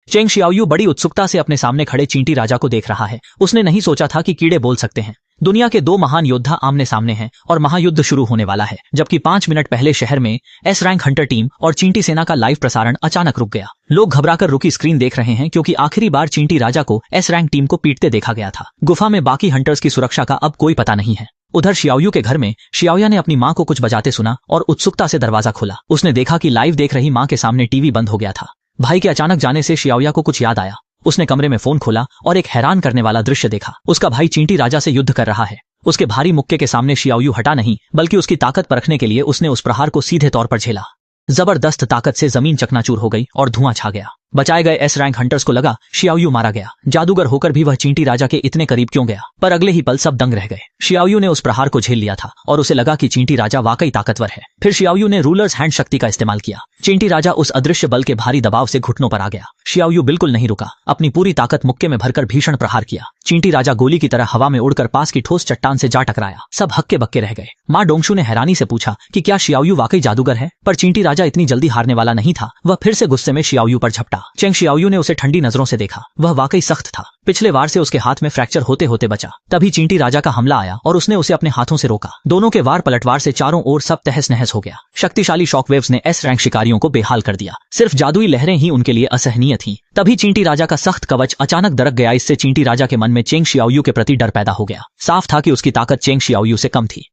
Cheng शियाओयू बड़ी उत्सुकता से अपने सामने खड़े चींटी राजा को देख रहा है। उसने नहीं सोचा था कि कीड़े बोल सकते हैं। दुनिया के दो महान योद्धा आमने सामने हैं और महायुद्ध शुरू होने वाला है। जबकि 5 मिनट पहले शहर में एस रैंक हंटर टीम और चींटी सेना का लाइव प्रसारण अचानक रुक गया। लोग घबराकर रुकी स्क्रीन देख रहे हैं क्योंकि आखिरी बार चींटी राजा को एस रैंक टीम को पीटते देखा गया था। गुफा में बाकी हंटर्स की सुरक्षा का अब कोई पता नहीं है। उधर शियाओयू के घर में शियाओया ने अपनी माँ को कुछ बजाते सुना और उत्सुकता से दरवाजा खोला। उसने देखा कि लाइव देख रही माँ के सामने टीवी बंद हो गया था। भाई के अचानक जाने से शियाओया को कुछ याद आया। उसने कमरे में फोन खोला और एक हैरान करने वाला दृश्य देखा। उसका भाई चींटी राजा से युद्ध कर रहा है। उसके भारी मुक्के के सामने शियाओयू हटा नहीं, बल्कि उसकी ताकत परखने के लिए उसने उस प्रहार को सीधे तौर पर झेला। जबरदस्त ताकत से जमीन चकनाचूर हो गई और धुआं छा गया। बचाए गए एस रैंक हंटर्स को लगा शियाओयू मारा गया। जादूगर होकर भी वह चींटी राजा के इतने करीब क्यों गया? पर अगले ही पल सब दंग रह गए। शियाओयू ने उस प्रहार को झेल लिया था और उसे लगा कि चींटी राजा वाकई ताकतवर है। फिर शियाओयू ने रूलर्स हैंड शक्ति का इस्तेमाल किया। चींटी राजा उस अदृश्य बल के भारी दबाव से घुटनों पर आ गया। शियाओयू बिल्कुल नहीं रुका। अपनी पूरी ताकत मुक्के में भरकर भीषण प्रहार किया। चींटी राजा गोली की तरह हवा में उड़कर पास की ठोस चट्टान से जा टकराया। सब हक्के बक्के रह गए। माँ डोंगशू ने हैरानी से पूछा कि क्या शियाओयू वाकई जादूगर है? पर चींटी राजा इतनी जल्दी हारने वाला नहीं था। वह फिर से गुस्से में शियाओयू पर झपटा। चेंग शियाओयू ने उसे ठंडी नजरों से देखा। वह वाकई सख्त था। पिछले वार से उसके हाथ में फ्रैक्चर होते होते बचा। तभी चींटी राजा का हमला आया और उसने उसे अपने हाथों से रोका। दोनों के वार पलटवार से चारों ओर सब तहस नहस हो गया। शक्तिशाली शॉकवेव्स ने एस रैंक शिकारियों को बेहाल कर दिया। सिर्फ जादुई लहरें ही उनके लिए असहनीय थीं। तभी चींटी राजा का सख्त कवच अचानक दरक गया। इससे चींटी राजा के मन में चेंग शियाओयू के प्रति डर पैदा हो गया। साफ था कि उसकी ताकत चेंग शियाओयू से कम थी।